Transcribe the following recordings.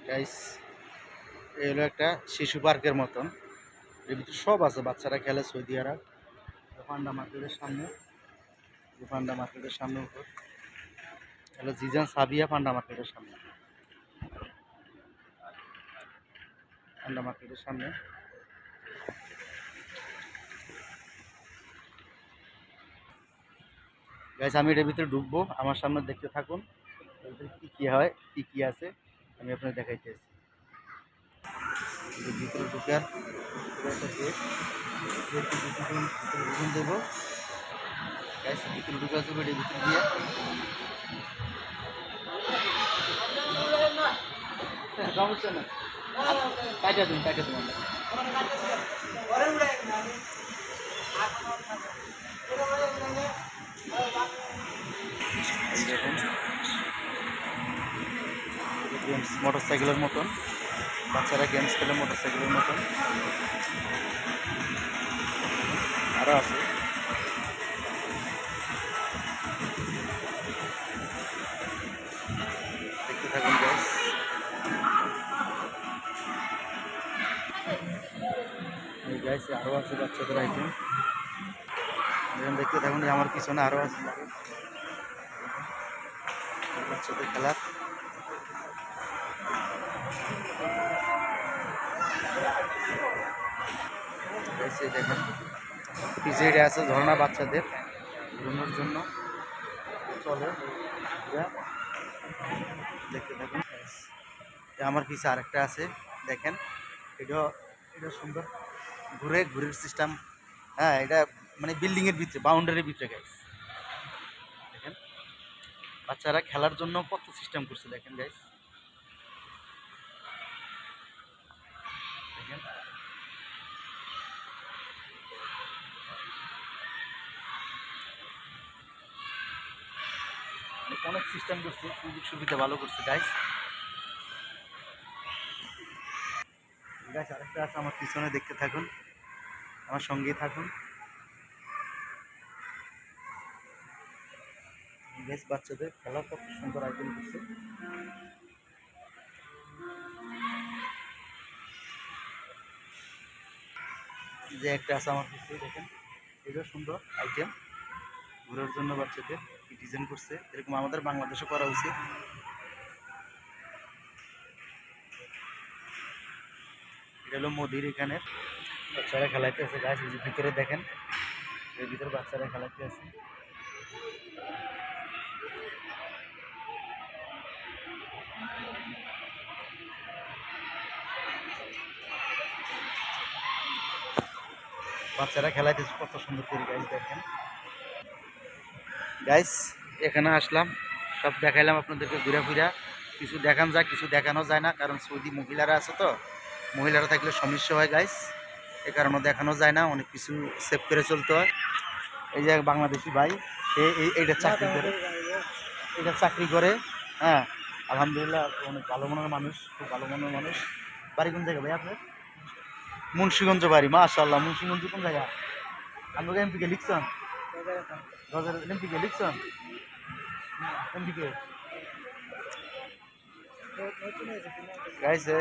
Guys এই হলো একটা শিশু পার্কের মতন, এর ভিতরে সব আছে, বাচ্চারা খেলে। সৌদি আরব পান্ডা মার্কেটের সামনে, পান্ডা মার্কেটের সামনে উপর হলো জিজান সাবিয়া পান্ডা মার্কেটের সামনে, পান্ডা মার্কেটের সামনে। গাইস আমি এটার ভিতরে ঢুকবো, আমার সামনে দেখতে থাকুন এর ভিতরে কি কি হয়, কি কি আছে আমি আপনাদের দেখাইতেছি। ভিতরে ঢুকার একটা গেট, ভিতরে দেবো। গাইস ভিতরে ঢুকা যাবে এটার ভিতরে দিয়ে। সমস্যা না, কাটা দিন গেমস মোটর সাইকেলের মতন, বাচ্চারা গেমস খেলে মোটর সাইকেলের মতন। আরও আছে, দেখতে থাকুন গাইস। এই গাইস আরও আছে বাচ্চাদের আইটেম, দেখতে থাকুন। আমার পিছনে আরও আছে বাচ্চাদের খেলার। দেখেন পিছিয়ে আছে ঝর্ণা, বাচ্চাদের ঘুরানোর জন্য চলে, দেখতে থাকুন। আমার পিছিয়ে আরেকটা আছে, দেখেন এটা এটা সুন্দর ঘুরের সিস্টেম। হ্যাঁ, এটা মানে বিল্ডিংয়ের ভিতরে, বাউন্ডারির ভিতরে গাইস। দেখেন বাচ্চারা খেলার জন্য কত সিস্টেম করছে, দেখেন গাইস। দেখেন অনেক সিস্টেম করছে, সুযোগ সুবিধা ভালো করছে গাইস। গাইস আরেকটা আছে আমার পিছনে, দেখতে থাকুন, আমার সঙ্গেই থাকুন গাইস। বাচ্চাদের খেলার কত সুন্দর আইটেম করছে। যে একটা আছে আমার পিছনে, দেখেন এটাও সুন্দর আইটেম ঘোরার জন্য, বাচ্চাদের ডিজাইন করছে। এরকম আমাদের বাংলাদেশে করা উচিত। এটা হলো মোদির এখানের, বাচ্চারা খেলাইতে আছে গাছ। এই যে ভিতরে দেখেন, এর ভিতরে বাচ্চারা খেলাইতে আছে। বাচ্চারা খেলাইতেছে কত সুন্দর করে গাইস, দেখেন গাইস। এখানে আসলাম, সব দেখাইলাম আপনাদেরকে ঘুরা ফিরা। কিছু দেখানো যায়, কিছু দেখানো যায় না, কারণ সৌদি মহিলারা আছে তো, মহিলারা থাকলে সমস্যা হয় গাইস, এ কারণে দেখানো যায় না, অনেক কিছু সেভ করে চলতে হয়। এই যে বাংলাদেশি ভাই, সে এইটা চাকরি করে, এটা চাকরি করে। হ্যাঁ আলহামদুলিল্লাহ, অনেক ভালো মনের মানুষ, খুব ভালো মনের মানুষ। বাড়ি কোন জায়গা ভাই আপনার? মুন্সিগঞ্জ বাড়ি, মাশাআল্লাহ। মুন্সিগঞ্জ কোন জায়গা? আপনাকে এমপিকে লিখছেন? এমপিকে লিখছেন? এমপিকে গাইছে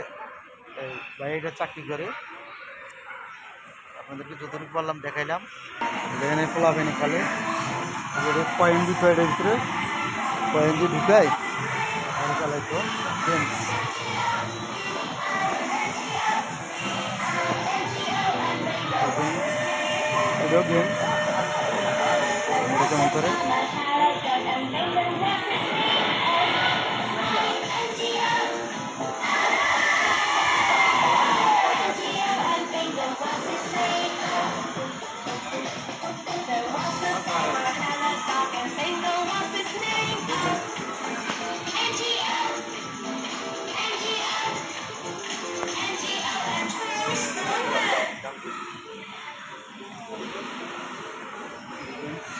ভাই, এটা চাকরি করে। আপনাদেরকে যতটুকু পারলাম দেখাইলাম। এখানে পোলাবেন খালে পয়েন্ট দিত, এটার ভিতরে পয়েন্ট দিয়ে ঢুকাই চালাইতো গেমস। এটাও গেম কেমন করে।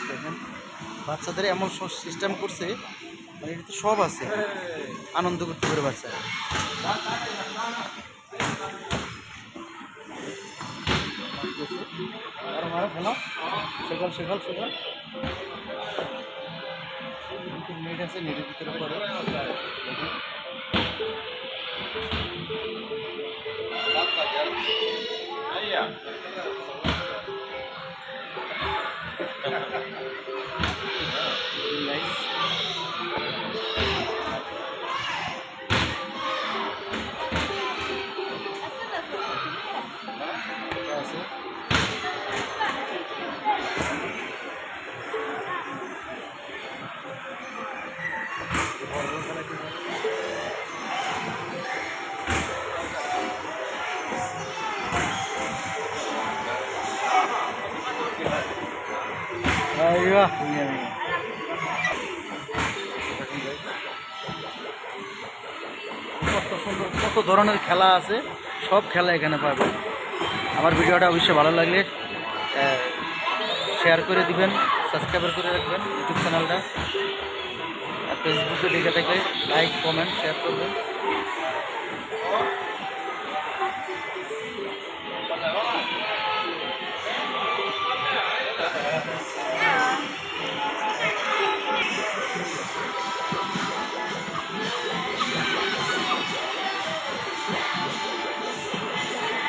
দেখেন বাচ্চাদের এমন সিস্টেম করছে, মানে এটা তো সব আছে, আনন্দ করতে পারে বাচ্চারা। সকাল সকাল সকাল নেট আছে, নেটের ভিতরে পড়ে। আইয়া কত সুন্দর কত ধরনের খেলা আছে, সব খেলা এখানে পাবেন। আমার ভিডিওটা অবশ্যই ভালো লাগলে শেয়ার করে দিবেন, সাবস্ক্রাইব করে রাখবেন ইউটিউব চ্যানেলটা, আর ফেসবুকে দেখে থাকলে লাইক কমেন্ট শেয়ার করবেন।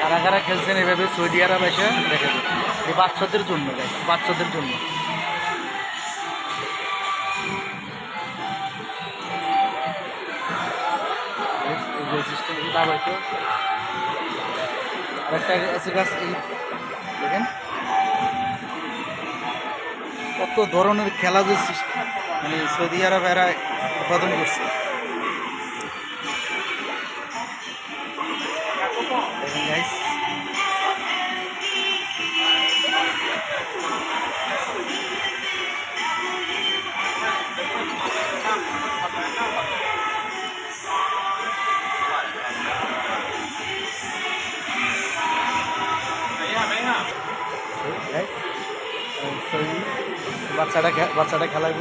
কারা কারা খেলছেন এভাবে সৌদি আরব এসে দেখে এই বাচ্চাদের জন্য, বাচ্চাদের জন্য। আরেকটা আছে গাছ, এই দেখেন কত ধরনের খেলা যে মানে সৌদি আরব এরা উৎপাদন করছে। দেখেন গাইস, বাচ্চাটা খেলাইব,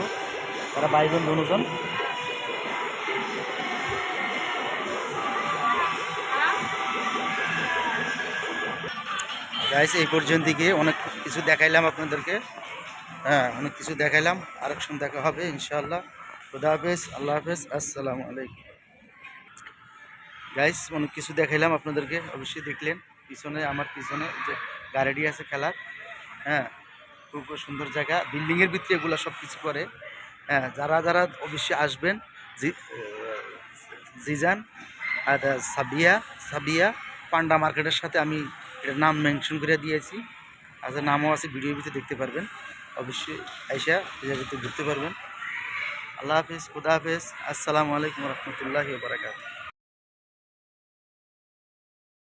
তারা ভাই বোন দুজন। গাইস এই পর্যন্ত গিয়ে অনেক কিছু দেখাইলাম আপনাদেরকে, হ্যাঁ অনেক কিছু দেখাইলাম। আরেক সময় দেখা হবে ইনশাআল্লাহ। খুদা হাফেজ, আল্লাহ হাফেজ, আসসালামু আলাইকুম। গাইস অনেক কিছু দেখাইলাম আপনাদেরকে, অবশ্যই দেখলেন। পিছনে আমার পিছনে যে গাড়ি আছে খেলার, হ্যাঁ খুব সুন্দর জায়গা, বিল্ডিংয়ের ভিতরে এগুলো সব কিছু করে। হ্যাঁ যারা যারা অবশ্যই আসবেন, জিজান আর সাবিয়া পান্ডা মার্কেটের সাথে আমি এটার নাম মেনশন করে দিয়েছি, আচ্ছা নামও আছে, ভিডিওর ভিতরে দেখতে পারবেন। অবশ্যই আইসা এটার ভিতরে ঘুরতে পারবেন। আল্লাহ হাফেজ, খুদা হাফেজ, আসসালামু আলাইকুম রহমতুল্লাহি ওয়া বারাকাতুহু।